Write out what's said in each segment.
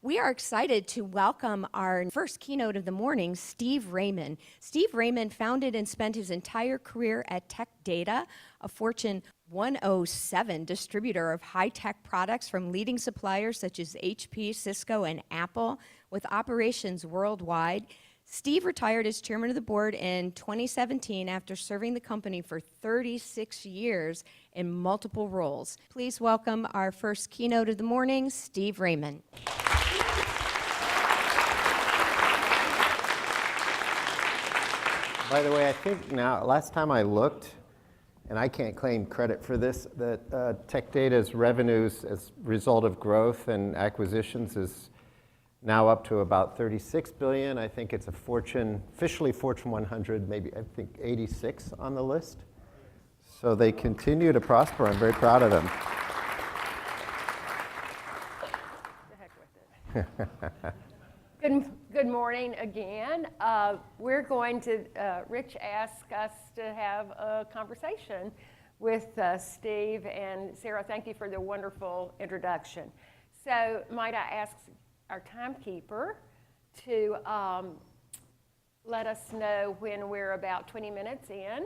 We are excited to welcome our first keynote of the morning, Steve Raymond. Steve Raymond founded and spent his entire career at Tech Data, a Fortune 107 distributor of high-tech products from leading suppliers such as HP, Cisco, and Apple, with operations worldwide. Steve retired as chairman of the board in 2017 after serving the company for 36 years in multiple roles. Please welcome our first keynote of the morning, Steve Raymond. By the way, I think now, last time I looked, and I can't claim credit for this, that Tech Data's revenues as a result of growth and acquisitions is now up to about 36 billion. I think it's officially Fortune 100, maybe I think 86 on the list. So they continue to prosper. I'm very proud of them. The heck with it. Good morning again. We're going to, Rich asked us to have a conversation with Steve and Sarah. Thank you for the wonderful introduction. So might I ask our timekeeper to let us know when we're about 20 minutes in,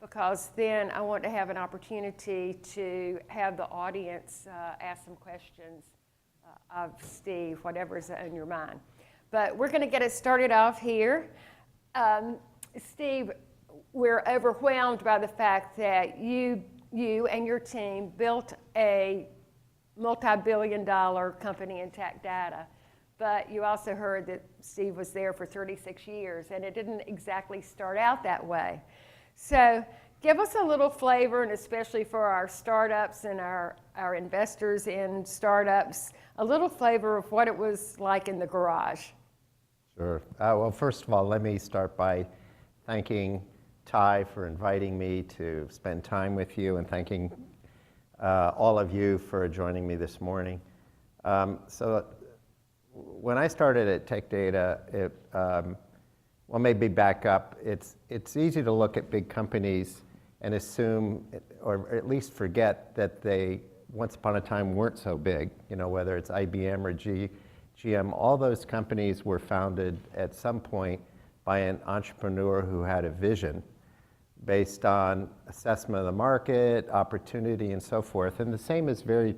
because then I want to have an opportunity to have the audience ask some questions of Steve, whatever's on your mind. But we're going to get it started off here. Steve, we're overwhelmed by the fact that you and your team built a multi-billion-dollar company in Tech Data. But you also heard that Steve was there for 36 years, and it didn't exactly start out that way. So give us a little flavor, and especially for our startups and our investors in startups, a little flavor of what it was like in the garage. Sure. Well, first of all, let me start by thanking Ty for inviting me to spend time with you, and thanking all of you for joining me this morning. When I started at Tech Data, well, maybe back up, it's easy to look at big companies and assume, or at least forget, that they once upon a time weren't so big. You know, whether it's IBM or GM, all those companies were founded at some point by an entrepreneur who had a vision based on assessment of the market, opportunity, and so forth. And the same is very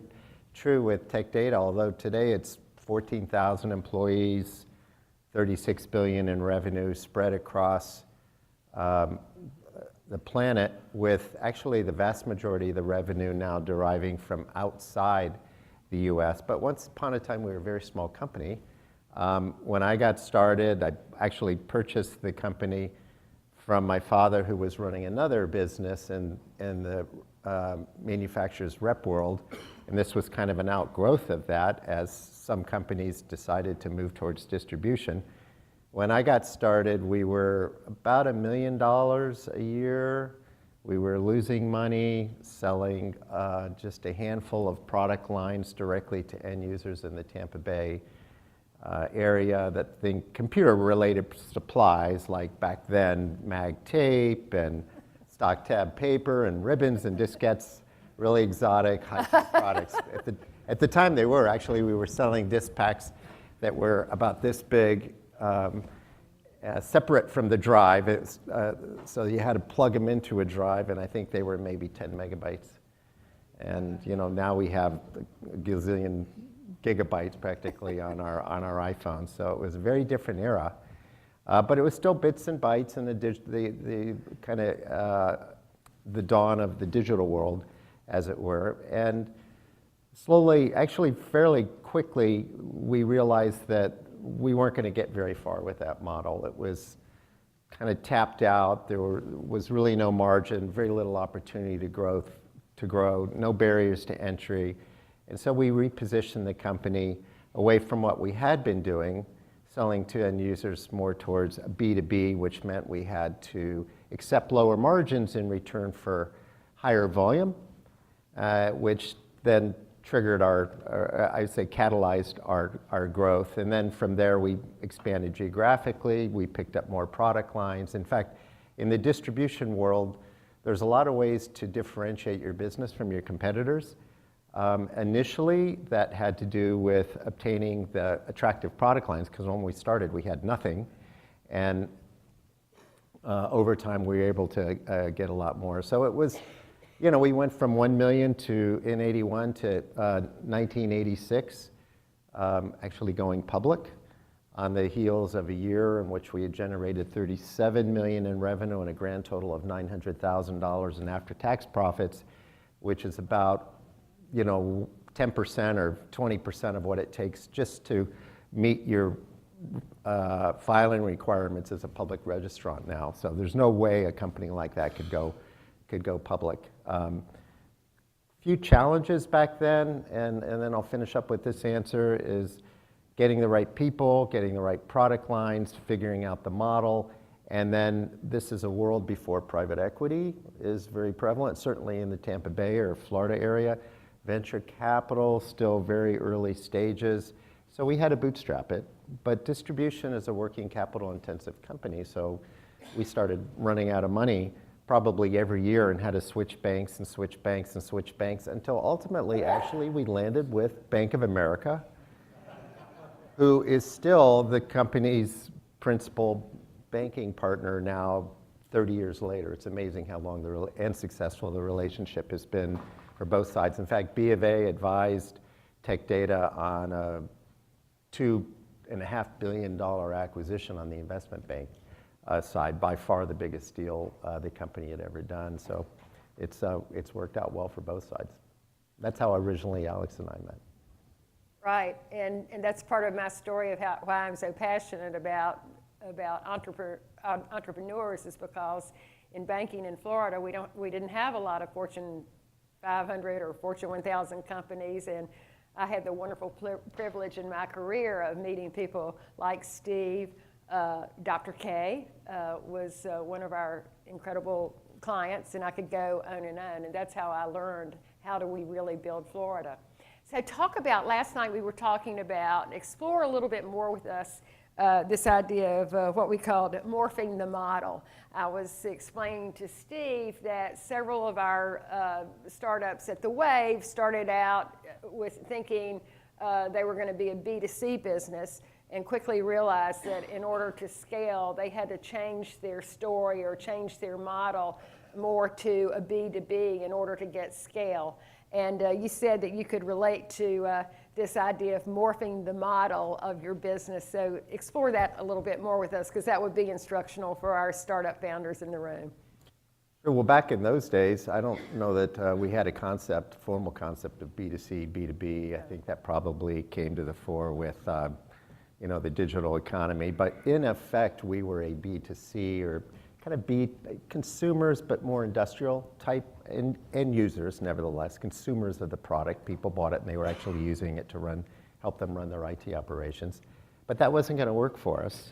true with Tech Data, although today it's 14,000 employees, 36 billion in revenue spread across the planet, with actually the vast majority of the revenue now deriving from outside the US. But once upon a time, we were a very small company. When I got started, I actually purchased the company from my father, who was running another business in the manufacturer's rep world. And this was kind of an outgrowth of that, as some companies decided to move towards distribution. When I got started, we were about $1 million a year. We were losing money, selling just a handful of product lines directly to end users in the Tampa Bay area that think computer-related supplies, like back then mag tape and stock tab paper and ribbons and diskettes, really exotic high-tech products. At the time they were, actually, we were selling disk packs that were about this big, separate from the drive. So you had to plug them into a drive, and I think they were maybe 10 megabytes. And you know, now we have a gazillion gigabytes practically on our iPhones. So it was a very different era. But it was still bits and bytes, and the kind of the dawn of the digital world, as it were. And slowly, actually fairly quickly, we realized that we weren't going to get very far with that model. It was kind of tapped out. There was really no margin, very little opportunity to grow, no barriers to entry. And so we repositioned the company away from what we had been doing, selling to end users, more towards B2B, which meant we had to accept lower margins in return for higher volume, which then triggered I'd say catalyzed our growth. And then from there, we expanded geographically. We picked up more product lines. In fact, in the distribution world, there's a lot of ways to differentiate your business from your competitors. Initially, that had to do with obtaining the attractive product lines, because when we started, we had nothing. And over time, we were able to get a lot more. So it was, we went from 1 million in 81 to 1986, actually going public on the heels of a year in which we had generated 37 million in revenue and a grand total of $900,000 in after-tax profits, which is about 10% or 20% of what it takes just to meet your filing requirements as a public registrant now. So there's no way a company like that could go public. Few challenges back then, and then I'll finish up with this answer, is getting the right people, getting the right product lines, figuring out the model, and then this is a world before private equity is very prevalent, certainly in the Tampa Bay or Florida area. Venture capital, still very early stages. So we had to bootstrap it, but distribution is a working capital intensive company, so we started running out of money probably every year and had to switch banks and switch banks and switch banks until ultimately, actually, we landed with Bank of America, who is still the company's principal banking partner now 30 years later. It's amazing how long and successful the relationship has been for both sides. In fact, B of A advised Tech Data on a $2.5 billion acquisition on the investment bank side, by far the biggest deal the company had ever done. So it's worked out well for both sides. That's how originally Alex and I met. Right, and that's part of my story of why I'm so passionate about entrepreneurs, is because in banking in Florida, we didn't have a lot of Fortune 500 or Fortune 1000 companies, and I had the wonderful privilege in my career of meeting people like Steve. Dr. K was one of our incredible clients, and I could go on, and that's how I learned how do we really build Florida. So talk about, last night we were talking about, explore a little bit more with us this idea of what we called morphing the model. I was explaining to Steve that several of our startups at the Wave started out with thinking they were going to be a B2C business, and quickly realized that in order to scale, they had to change their story or change their model more to a B2B in order to get scale. And you said that you could relate to this idea of morphing the model of your business. So explore that a little bit more with us, because that would be instructional for our startup founders in the room. Sure. Well, back in those days, I don't know that we had a formal concept of B2C, B2B. I think that probably came to the fore with the digital economy. But in effect, we were a B2C, or kind of consumers, but more industrial type end users, nevertheless. Consumers of the product. People bought it and they were actually using it to help them run their IT operations. But that wasn't going to work for us.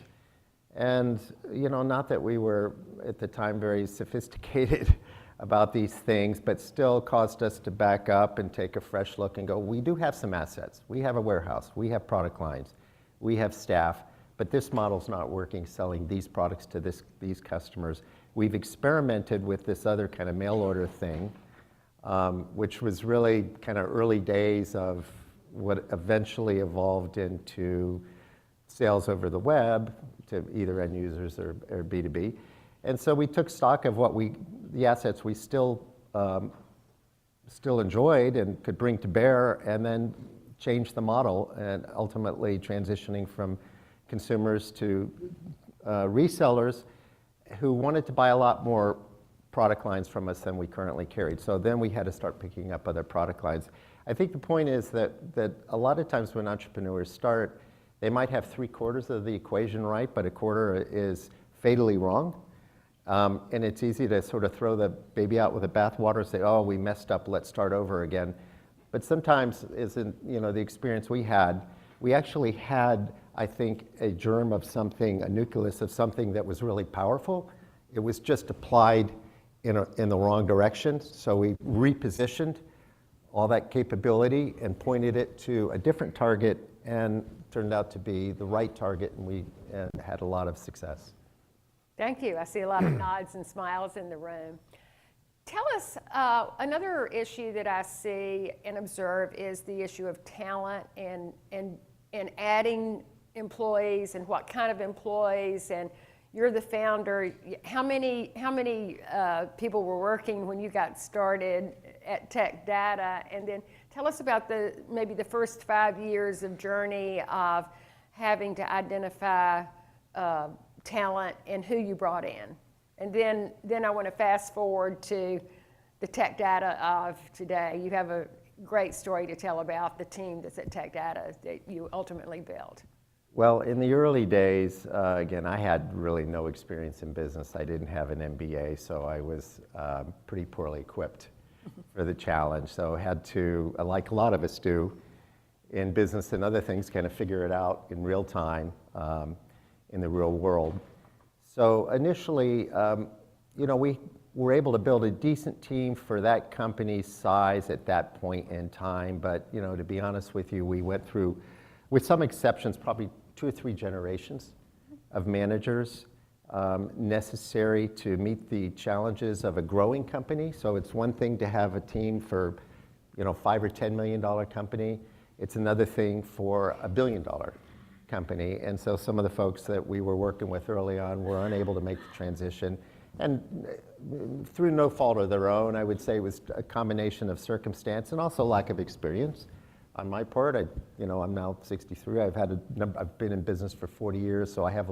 And, not that we were at the time very sophisticated about these things, but still caused us to back up and take a fresh look and go, we do have some assets. We have a warehouse. We have product lines. We have staff. But this model's not working, selling these products to these customers. We've experimented with this other kind of mail order thing, which was really kind of early days of what eventually evolved into sales over the web to either end users or B2B. And so we took stock of the assets we still enjoyed and could bring to bear, and then changed the model, and ultimately transitioning from consumers to resellers who wanted to buy a lot more product lines from us than we currently carried. So then we had to start picking up other product lines. I think the point is that a lot of times when entrepreneurs start, they might have 3/4 of the equation right, but a quarter is fatally wrong. And it's easy to sort of throw the baby out with the bathwater and say, oh, we messed up, let's start over again. But sometimes, as in the experience we actually had, I think, a germ of something, a nucleus of something that was really powerful. It was just applied in the wrong direction. So we repositioned all that capability and pointed it to a different target, and turned out to be the right target, and we had a lot of success. Thank you. I see a lot of nods and smiles in the room. Tell us, another issue that I see and observe is the issue of talent and adding employees and what kind of employees. And you're the founder. How many people were working when you got started at Tech Data? And then tell us about maybe the first 5 years of journey of having to identify talent and who you brought in. And then I want to fast forward to the Tech Data of today. You have a great story to tell about the team that's at Tech Data that you ultimately built. Well, in the early days, again, I had really no experience in business. I didn't have an MBA, so I was pretty poorly equipped for the challenge. So I had to, like a lot of us do in business and other things, kind of figure it out in real time in the real world. So initially, we were able to build a decent team for that company's size at that point in time. But, to be honest with you, we went through, with some exceptions, probably 2 or 3 generations of managers necessary to meet the challenges of a growing company. So it's one thing to have a team for, $5 or $10 million company. It's another thing for $1 billion company. And so some of the folks that we were working with early on were unable to make the transition. And through no fault of their own, I would say it was a combination of circumstance and also lack of experience. On my part, I'm now 63. I've been in business for 40 years, so I have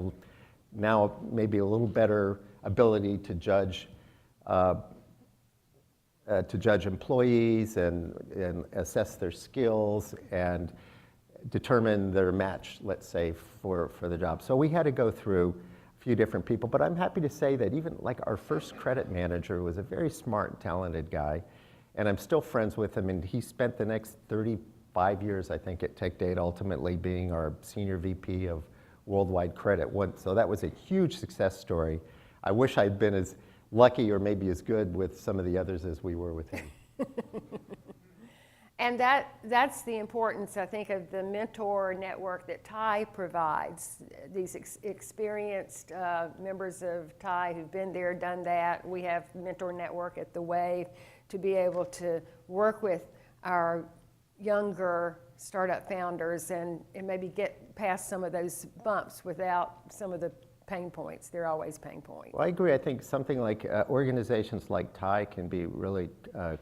now maybe a little better ability to judge employees and assess their skills and determine their match, let's say, for the job. So we had to go through a few different people, but I'm happy to say that even like our first credit manager was a very smart and talented guy, and I'm still friends with him, and he spent the next 35 years, I think, at Tech Data, ultimately being our senior VP of worldwide credit. So that was a huge success story. I wish I'd been as lucky or maybe as good with some of the others as we were with him. And that's the importance, I think, of the mentor network that TIE provides. These experienced members of TIE who've been there, done that. We have mentor network at the Wave to be able to work with our younger startup founders and maybe get past some of those bumps without some of the pain points. They're always pain points. Well, I agree. I think something like organizations like TIE can be really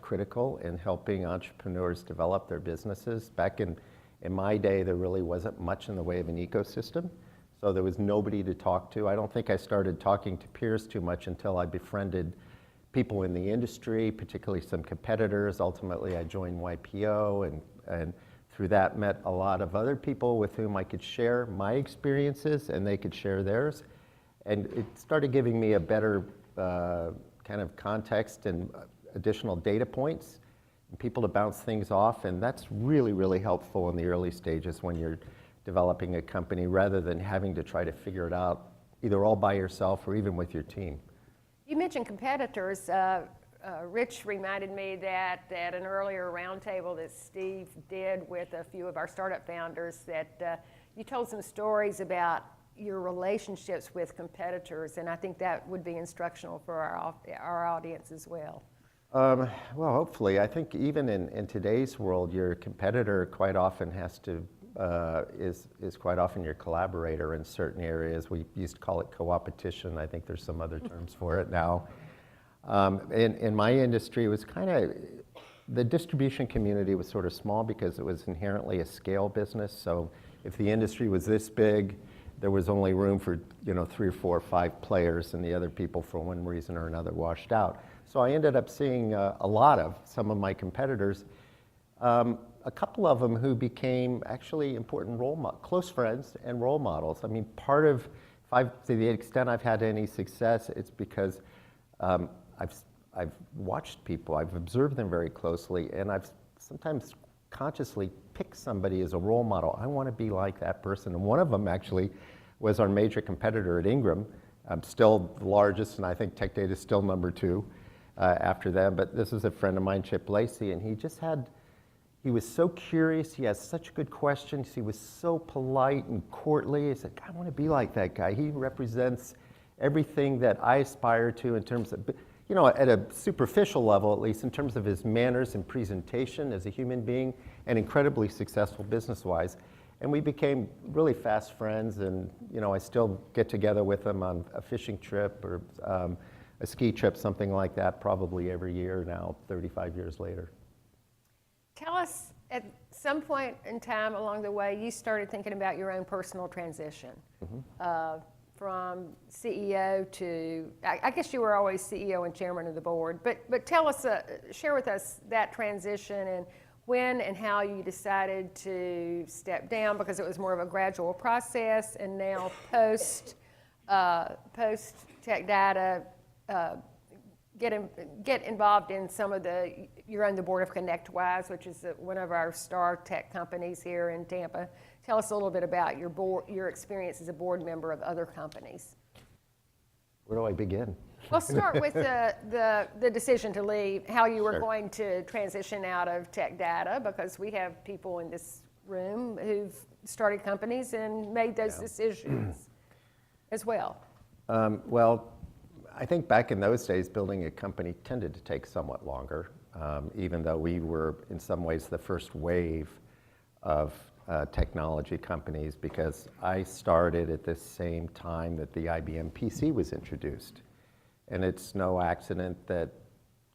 critical in helping entrepreneurs develop their businesses. Back in my day, there really wasn't much in the way of an ecosystem, so there was nobody to talk to. I don't think I started talking to peers too much until I befriended people in the industry, particularly some competitors. Ultimately, I joined YPO and through that met a lot of other people with whom I could share my experiences and they could share theirs. And it started giving me a better kind of context and additional data points and people to bounce things off. And that's really, really helpful in the early stages when you're developing a company rather than having to try to figure it out either all by yourself or even with your team. You mentioned competitors. Rich reminded me that at an earlier roundtable that Steve did with a few of our startup founders that you told some stories about your relationships with competitors, and I think that would be instructional for our audience as well. Well, hopefully. I think even in today's world, your competitor quite often is quite often your collaborator in certain areas. We used to call it co-opetition. I think there's some other terms for it now. In my industry, it was kind of, the distribution community was sort of small because it was inherently a scale business. So if the industry was this big, there was only room for 3 or 4 or 5 players, and the other people, for one reason or another, washed out. So I ended up seeing a lot of some of my competitors, a couple of them who became actually important close friends and role models. I mean, part of, to the extent I've had any success, it's because I've watched people, I've observed them very closely, and I've sometimes consciously pick somebody as a role model. I want to be like that person. And one of them actually was our major competitor at Ingram. I'm still the largest, and I think Tech Data is still number 2 after them. But this is a friend of mine, Chip Lacey, and he was so curious. He has such good questions. He was so polite and courtly. I said, I want to be like that guy. He represents everything that I aspire to in terms of, you know, at a superficial level, at least in terms of his manners and presentation as a human being, and incredibly successful business-wise. And we became really fast friends, and you know, I still get together with him on a fishing trip or a ski trip, something like that, probably every year now, 35 years later. Tell us, at some point in time along the way, you started thinking about your own personal transition. From CEO to, I guess you were always CEO and chairman of the board, but tell us, share with us that transition and when and how you decided to step down, because it was more of a gradual process, and now post Tech Data, get involved in some of you're on the board of ConnectWise, which is one of our star tech companies here in Tampa. Tell us a little bit about your experience as a board member of other companies. Where do I begin? We'll start with the decision to leave, how you were Sure. going to transition out of Tech Data, because we have people in this room who've started companies and made those decisions as well. Well, I think back in those days, building a company tended to take somewhat longer, even though we were in some ways the first wave of technology companies, because I started at the same time that the IBM PC was introduced. And it's no accident that,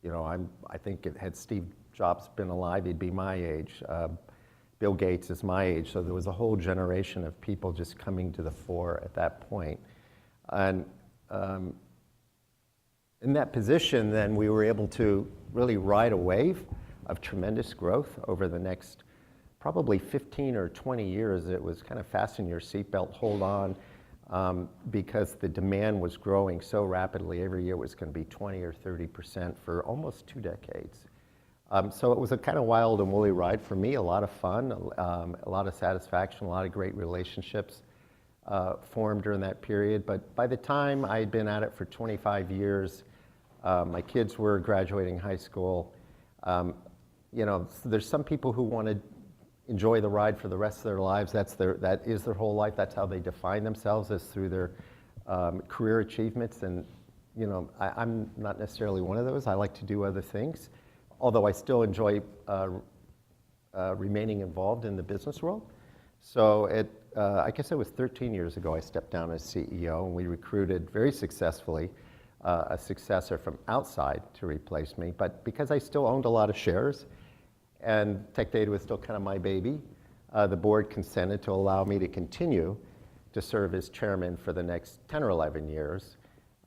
you know, I think had Steve Jobs been alive, he'd be my age. Bill Gates is my age, so there was a whole generation of people just coming to the fore at that point. And in that position, then we were able to really ride a wave of tremendous growth over the next probably 15 or 20 years. It was kind of fasten your seatbelt, hold on, because the demand was growing so rapidly. Every year it was going to be 20 or 30% for almost 2 decades. So it was a kind of wild and woolly ride for me, a lot of fun, a lot of satisfaction, a lot of great relationships formed during that period. But by the time I had been at it for 25 years, my kids were graduating high school. You know, there's some people who want to enjoy the ride for the rest of their lives. That is their whole life. That's how they define themselves, is through their career achievements. And you know, I'm not necessarily one of those. I like to do other things, although I still enjoy remaining involved in the business world. So I guess it was 13 years ago I stepped down as CEO, and we recruited very successfully a successor from outside to replace me. But because I still owned a lot of shares, and Tech Data was still kind of my baby, the board consented to allow me to continue to serve as chairman for the next 10 or 11 years,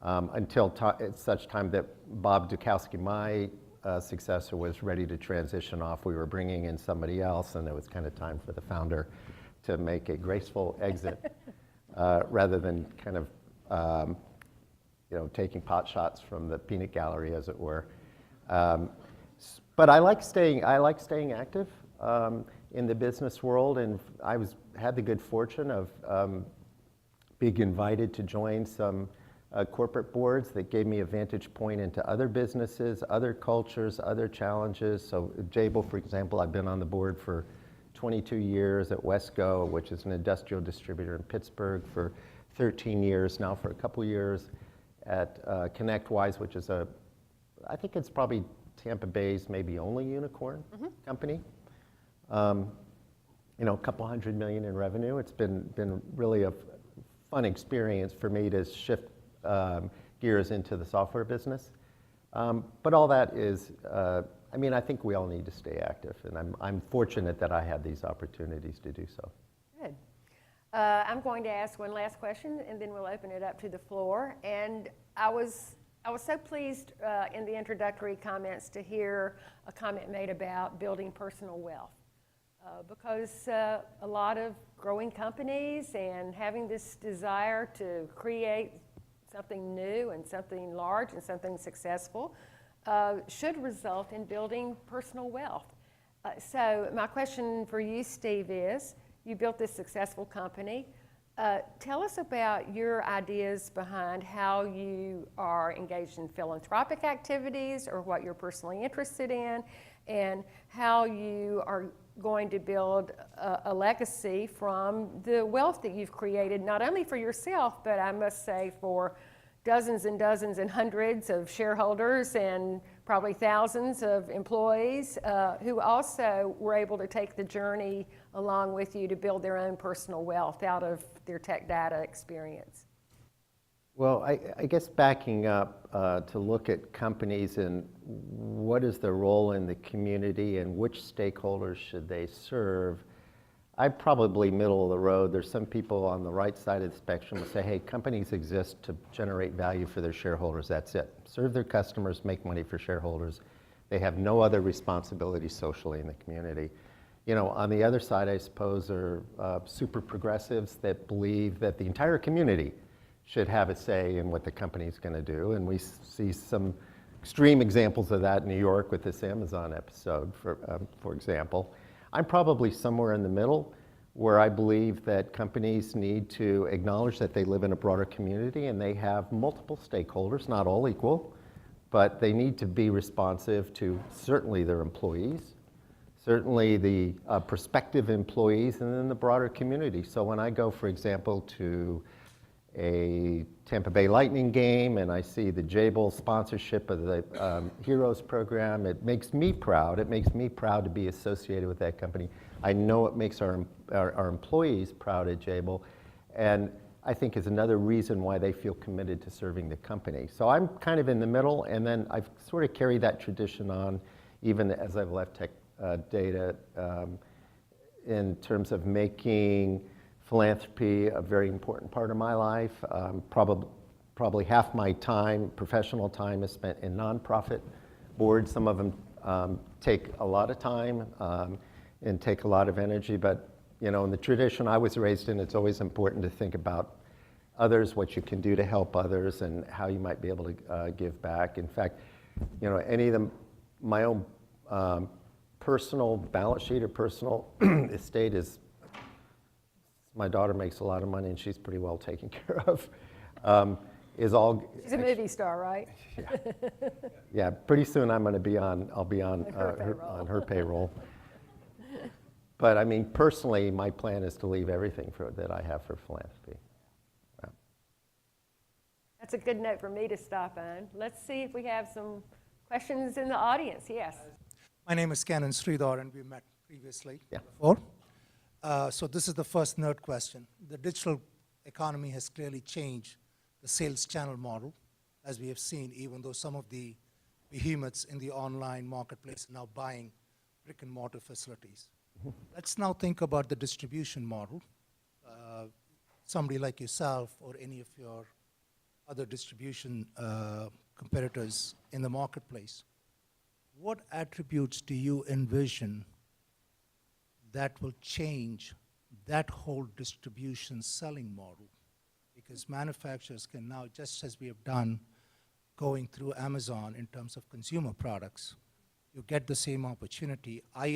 until such time that Bob Dukowski, my successor, was ready to transition off. We were bringing in somebody else, and it was kind of time for the founder to make a graceful exit, rather than kind of you know, taking pot shots from the peanut gallery, as it were. But I like staying active in the business world, and I had the good fortune of being invited to join some corporate boards that gave me a vantage point into other businesses, other cultures, other challenges. So JABIL, for example, I've been on the board for 22 years, at Wesco, which is an industrial distributor in Pittsburgh, for 13 years now, for a couple years at ConnectWise, which is I think it's probably Tampa Bay's maybe only unicorn company. You know, a couple $100 million in revenue. It's been really a fun experience for me to shift gears into the software business. But all that is, I mean, I think we all need to stay active, and I'm fortunate that I had these opportunities to do so. Good. I'm going to ask one last question, and then we'll open it up to the floor. And I was so pleased in the introductory comments to hear a comment made about building personal wealth, because a lot of growing companies and having this desire to create something new and something large and something successful should result in building personal wealth. So my question for you, Steve, is you built this successful company. Tell us about your ideas behind how you are engaged in philanthropic activities, or what you're personally interested in, and how you are going to build a legacy from the wealth that you've created, not only for yourself, but I must say for dozens and dozens and hundreds of shareholders and probably thousands of employees who also were able to take the journey along with you to build their own personal wealth out of their tech data experience. Well, I guess backing up to look at companies and what is their role in the community and which stakeholders should they serve, I'm probably middle of the road. There's some people on the right side of the spectrum who say, hey, companies exist to generate value for their shareholders, that's it. Serve their customers, make money for shareholders. They have no other responsibility socially in the community. You know, on the other side, I suppose, are super progressives that believe that the entire community should have a say in what the company's gonna do. And we see some extreme examples of that in New York with this Amazon episode, for example. I'm probably somewhere in the middle where I believe that companies need to acknowledge that they live in a broader community and they have multiple stakeholders, not all equal, but they need to be responsive to certainly their employees, certainly the prospective employees, and then the broader community. So when I go, for example, to a Tampa Bay Lightning game and I see the JABIL sponsorship of the Heroes program, it makes me proud. It makes me proud to be associated with that company. I know it makes our employees proud at JABIL, and I think is another reason why they feel committed to serving the company. So I'm kind of in the middle, and then I've sort of carried that tradition on even as I've left tech data in terms of making philanthropy a very important part of my life. Probably half my time, professional time, is spent in nonprofit boards. Some of them take a lot of time and take a lot of energy, but you know, in the tradition I was raised in, it's always important to think about others, what you can do to help others, and how you might be able to give back. In fact, you know, any of them, my own personal balance sheet or personal estate is, my daughter makes a lot of money and she's pretty well taken care of. Is all. She's a movie star, right? Yeah. Yeah. Pretty soon I'll be on her payroll. But I mean, personally, my plan is to leave everything that I have for philanthropy. Yeah. That's a good note for me to stop on. Let's see if we have some questions in the audience. Yes. My name is Canon Sridhar, and we met previously. Yeah. Before. So this is the first nerd question. The digital economy has clearly changed the sales channel model, as we have seen, even though some of the behemoths in the online marketplace are now buying brick and mortar facilities. Let's now think about the distribution model. Somebody like yourself or any of your other distribution competitors in the marketplace, what attributes do you envision that will change that whole distribution selling model? Because manufacturers can now, just as we have done going through Amazon in terms of consumer products, you get the same opportunity. I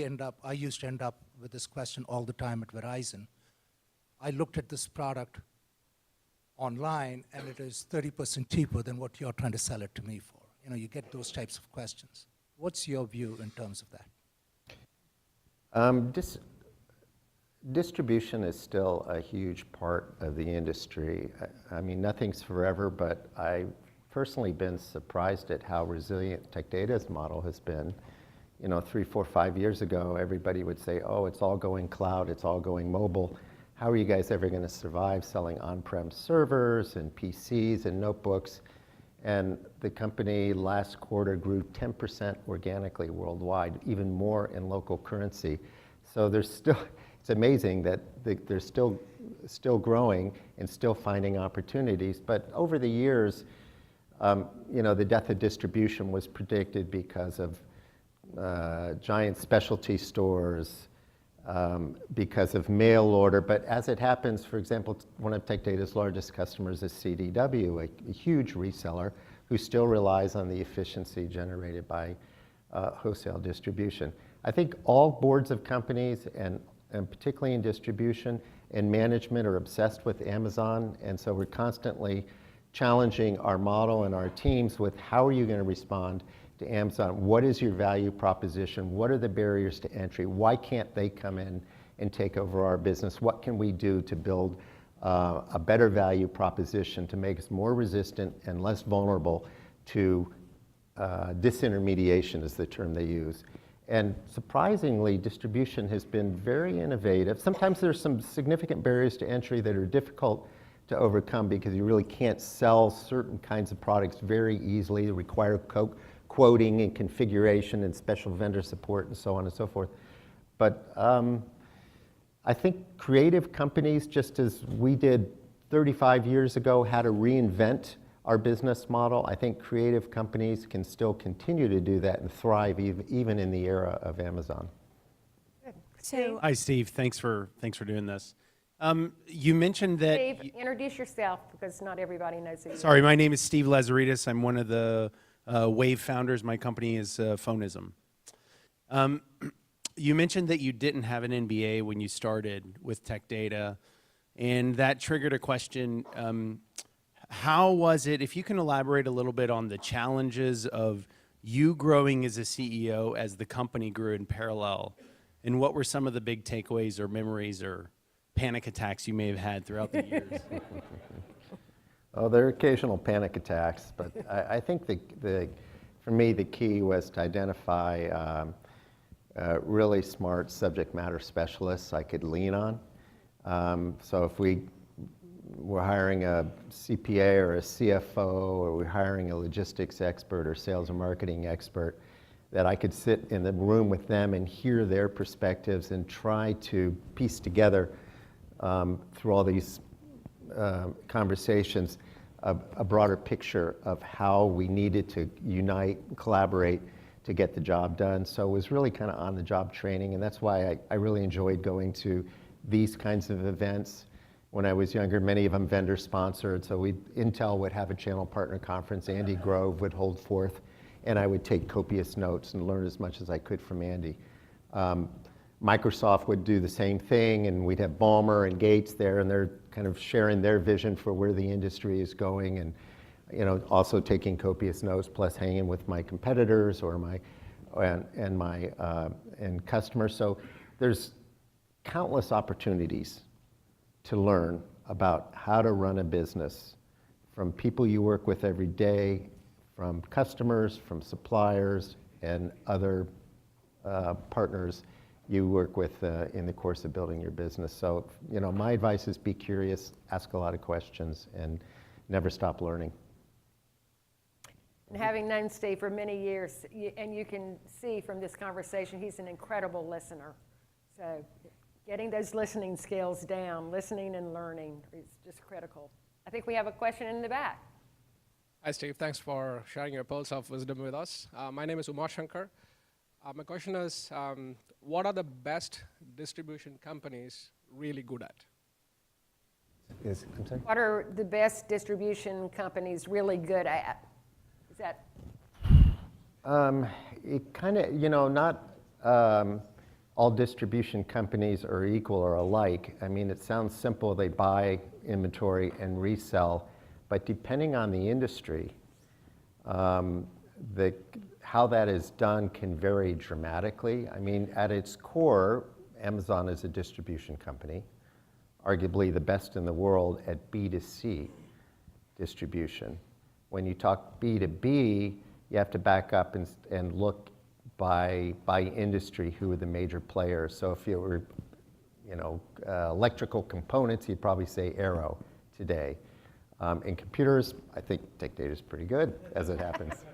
used to end up with this question all the time at Verizon. I looked at this product online and it is 30% cheaper than what you're trying to sell it to me for. You know, you get those types of questions. What's your view in terms of that? Distribution is still a huge part of the industry. I mean, nothing's forever, but I've personally been surprised at how resilient Tech Data's model has been. You know, 3, 4, 5 years ago, everybody would say, oh, it's all going cloud, it's all going mobile. How are you guys ever going to survive selling on-prem servers and PCs and notebooks? And the company last quarter grew 10% organically worldwide, even more in local currency. So there's still, it's amazing that they're still growing and still finding opportunities. But over the years, you know, the death of distribution was predicted because of giant specialty stores, because of mail order. But as it happens, for example, one of Tech Data's largest customers is CDW, a huge reseller who still relies on the efficiency generated by wholesale distribution. I think all boards of companies, and particularly in distribution and management, are obsessed with Amazon. And so we're constantly challenging our model and our teams with how are you going to respond to Amazon? What is your value proposition? What are the barriers to entry? Why can't they come in and take over our business? What can we do to build a better value proposition to make us more resistant and less vulnerable to disintermediation is the term they use. And surprisingly, distribution has been very innovative. Sometimes there's some significant barriers to entry that are difficult to overcome because you really can't sell certain kinds of products very easily. They require quoting and configuration and special vendor support and so on and so forth. But I think creative companies, just as we did 35 years ago, had to reinvent our business model. I think creative companies can still continue to do that and thrive even in the era of Amazon. So, Hi, Steve. Thanks for doing this. You mentioned that. Steve, introduce yourself because not everybody knows who you are. Sorry, my name is Steve Lazaridis. I'm one of the Wave founders. My company is Phonism. You mentioned that you didn't have an MBA when you started with Tech Data, and that triggered a question. How was it, if you can elaborate a little bit on the challenges of you growing as a CEO as the company grew in parallel, and what were some of the big takeaways or memories or panic attacks you may have had throughout the years? Oh, there are occasional panic attacks, but I think for me, the key was to identify really smart subject matter specialists I could lean on. So if we were hiring a CPA or a CFO, or we're hiring a logistics expert or sales and marketing expert, that I could sit in the room with them and hear their perspectives and try to piece together through all these conversations a broader picture of how we needed to unite, collaborate to get the job done. So it was really kind of on-the-job training, and that's why I really enjoyed going to these kinds of events. When I was younger, many of them vendor-sponsored, so Intel would have a channel partner conference, Andy Grove would hold forth, and I would take copious notes and learn as much as I could from Andy. Microsoft would do the same thing, and we'd have Ballmer and Gates there, and they're kind of sharing their vision for where the industry is going, and also taking copious notes, plus hanging with my competitors or my customers. So there's countless opportunities to learn about how to run a business from people you work with every day, from customers, from suppliers, and other partners you work with in the course of building your business. So, my advice is be curious, ask a lot of questions, and never stop learning. And having known Steve for many years, and you can see from this conversation, he's an incredible listener. So getting those listening skills down, listening and learning is just critical. I think we have a question in the back. Hi, Steve. Thanks for sharing your pearls of wisdom with us. My name is Umar Shankar. My question is, what are the best distribution companies really good at? Yes, I'm sorry? What are the best distribution companies really good at? Is that? It kind of, not all distribution companies are equal or alike. I mean, it sounds simple. They buy inventory and resell, but depending on the industry, how that is done can vary dramatically. I mean, at its core, Amazon is a distribution company, arguably the best in the world at B2C distribution. When you talk B2B, you have to back up and look by industry who are the major players. So if you were, electrical components, you'd probably say Arrow today. In computers, I think Tech Data is pretty good, as it happens.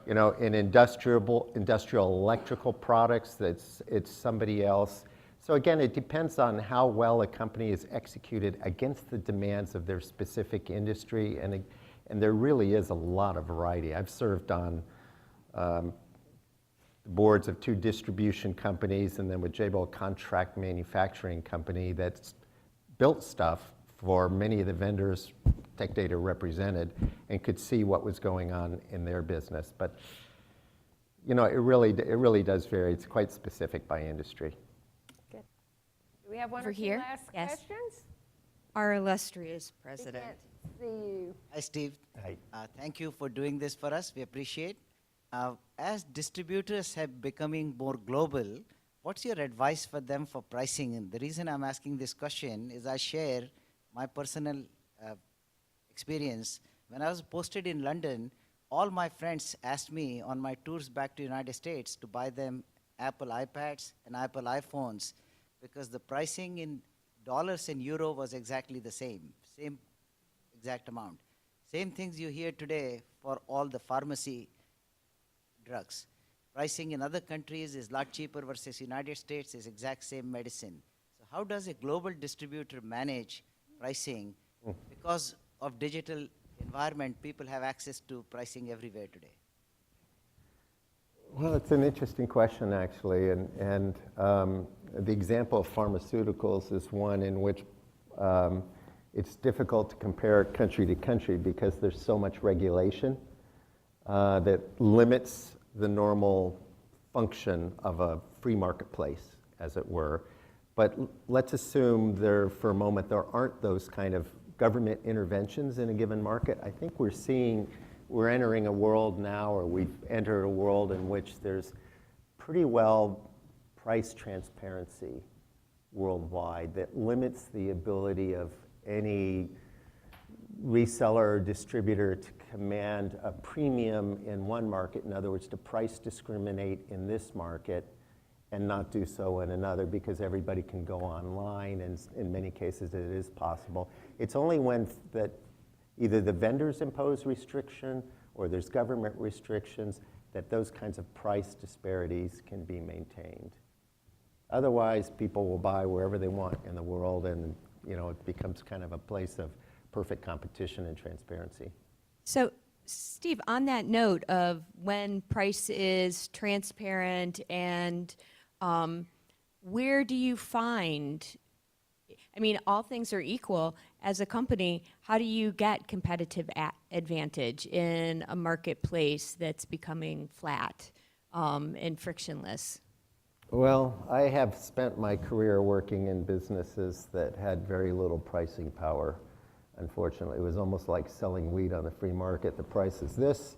In industrial electrical products, it's somebody else. So again, it depends on how well a company is executed against the demands of their specific industry, and there really is a lot of variety. I've served on boards of 2 distribution companies, and then with JABIL, a contract manufacturing company that's built stuff for many of the vendors Tech Data represented, and could see what was going on in their business. But it really does vary. It's quite specific by industry. Good. Do we have one Over or two here? last Yes. questions? our illustrious We president. can't see you. Hi, Steve. Hi. Thank you for doing this for us. We appreciate. As distributors have becoming more global, what's your advice for them for pricing? And the reason I'm asking this question is I share my personal experience. When I was posted in London, all my friends asked me on my tours back to United States to buy them Apple iPads and Apple iPhones because the pricing in dollars and euro was exactly the same exact amount. Same things you hear today for all the pharmacy drugs. Pricing in other countries is a lot cheaper versus United States is exact same medicine. So how does a global distributor manage pricing? Because of digital environment, people have access to pricing everywhere today. Well, it's an interesting question, actually, and the example of pharmaceuticals is one in which it's difficult to compare country to country because there's so much regulation that limits the normal function of a free marketplace, as it were. But let's assume there, for a moment, there aren't those kind of government interventions in a given market. I think we're entering a world now, or we've entered a world in which there's pretty well price transparency worldwide that limits the ability of any reseller or distributor to command a premium in one market, in other words, to price discriminate in this market and not do so in another, because everybody can go online, and in many cases it is possible. It's only when that either the vendors impose restriction or there's government restrictions that those kinds of price disparities can be maintained. Otherwise, people will buy wherever they want in the world, and it becomes kind of a place of perfect competition and transparency. So, Steve, on that note of when price is transparent and where do you find, I mean, all things are equal, as a company, how do you get competitive advantage in a marketplace that's becoming flat and frictionless? Well, I have spent my career working in businesses that had very little pricing power. Unfortunately, it was almost like selling wheat on the free market. The price is this,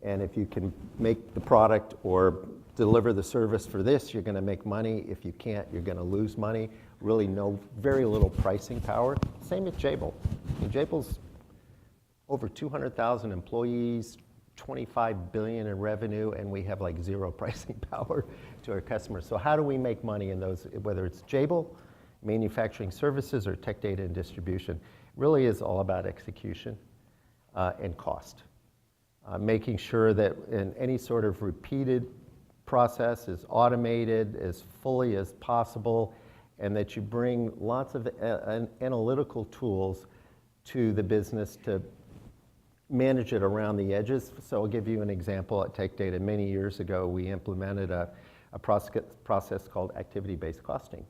and if you can make the product or deliver the service for this, you're going to make money. If you can't, you're going to lose money. Really very little pricing power. Same with JABIL. JABIL's over 200,000 employees, 25 billion in revenue, and we have like zero pricing power to our customers. So how do we make money in those, whether it's JABIL, manufacturing services, or tech data and distribution? It really is all about execution and cost. Making sure that in any sort of repeated process is automated as fully as possible, and that you bring lots of analytical tools to the business to manage it around the edges. So I'll give you an example at Tech Data. Many years ago, we implemented a process called activity-based costing,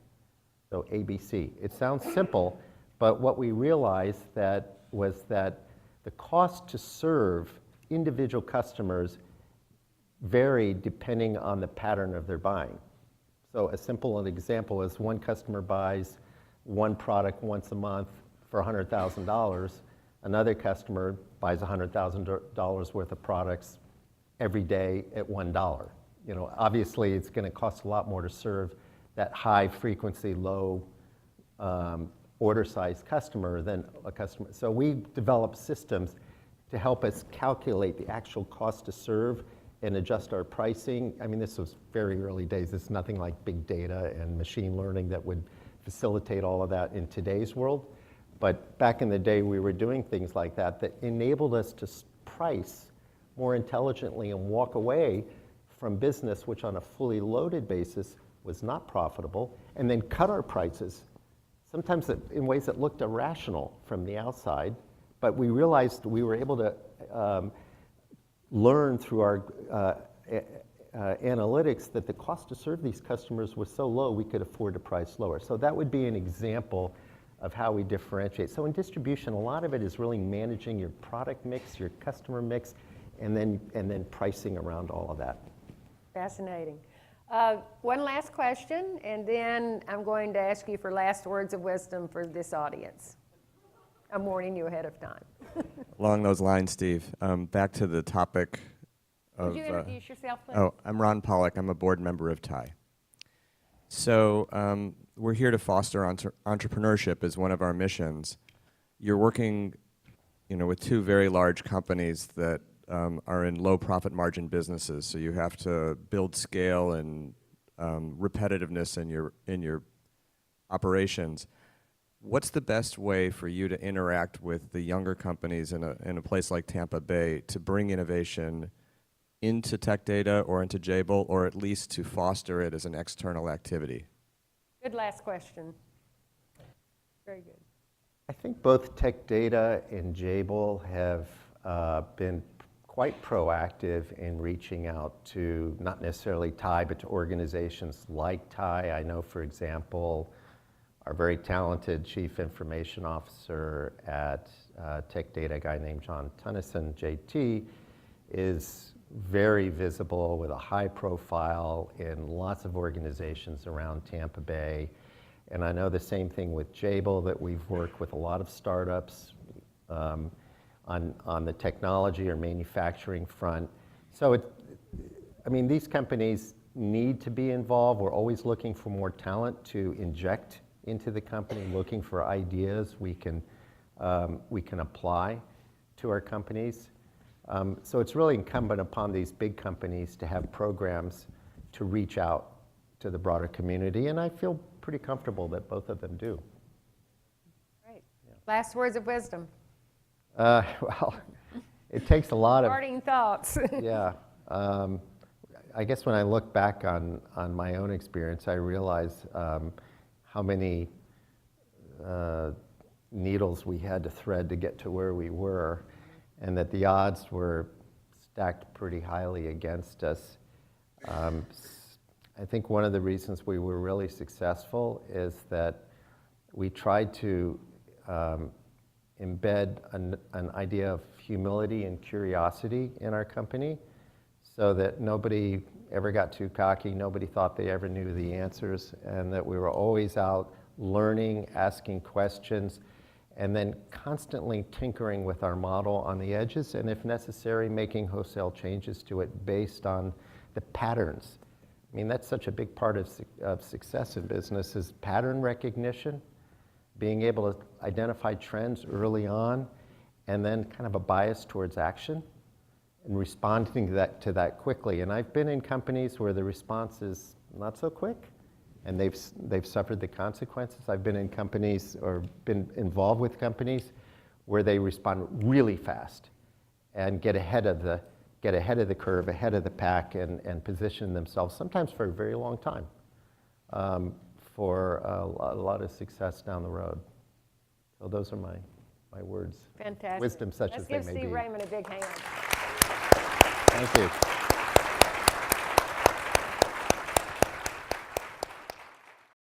so ABC. It sounds simple, but what we realized was that the cost to serve individual customers varied depending on the pattern of their buying. So a simple example is one customer buys one product once a month for $100,000. Another customer buys $100,000 worth of products every day at $1. Obviously it's going to cost a lot more to serve that high frequency, low order size customer than a customer. So we developed systems to help us calculate the actual cost to serve and adjust our pricing. I mean, this was very early days. It's nothing like big data and machine learning that would facilitate all of that in today's world. But back in the day, we were doing things like that enabled us to price more intelligently and walk away from business which on a fully loaded basis was not profitable, and then cut our prices, sometimes in ways that looked irrational from the outside. But we realized we were able to learn through our analytics that the cost to serve these customers was so low we could afford to price lower. So that would be an example of how we differentiate. So in distribution, a lot of it is really managing your product mix, your customer mix, and then pricing around all of that. Fascinating. One last question, and then I'm going to ask you for last words of wisdom for this audience. I'm warning you ahead of time. Along those lines, Steve, back to the topic of... Could you introduce yourself, please? Oh, I'm Ron Pollack. I'm a board member of TIE. So we're here to foster entrepreneurship as one of our missions. you're working, with two very large companies that are in low profit margin businesses. So you have to build scale and repetitiveness in your operations. What's the best way for you to interact with the younger companies in a place like Tampa Bay to bring innovation into Tech Data or into JABIL, or at least to foster it as an external activity? Good last question. Very good. I think both Tech Data and JABIL have been quite proactive in reaching out to not necessarily TIE, but to organizations like TIE. I know, for example, our very talented Chief Information Officer at Tech Data, a guy named John Tennyson, JT, is very visible with a high profile in lots of organizations around Tampa Bay. And I know the same thing with JABIL, that we've worked with a lot of startups on the technology or manufacturing front. So these companies need to be involved. We're always looking for more talent to inject into the company, looking for ideas we can apply to our companies. So it's really incumbent upon these big companies to have programs to reach out to the broader community, and I feel pretty comfortable that both of them do. Great. Yeah. Last words of wisdom. Well, it takes a lot of... Parting thoughts. Yeah. I guess when I look back on my own experience, I realize how many needles we had to thread to get to where we were, and that the odds were stacked pretty highly against us. I think one of the reasons we were really successful is that we tried to embed an idea of humility and curiosity in our company, so that nobody ever got too cocky, nobody thought they ever knew the answers, and that we were always out learning, asking questions, and then constantly tinkering with our model on the edges, and if necessary, making wholesale changes to it based on the patterns. I mean, that's such a big part of success in business, is pattern recognition, being able to identify trends early on, and then kind of a bias towards action, and responding to that quickly. And I've been in companies where the response is not so quick, and they've suffered the consequences. I've been in companies, or been involved with companies, where they respond really fast and get ahead of the curve, ahead of the pack, and position themselves, sometimes for a very long time, for a lot of success down the road. So those are my words. Fantastic. Wisdom such as they may be. Let's give Steve Raymond a big hand. Thank you.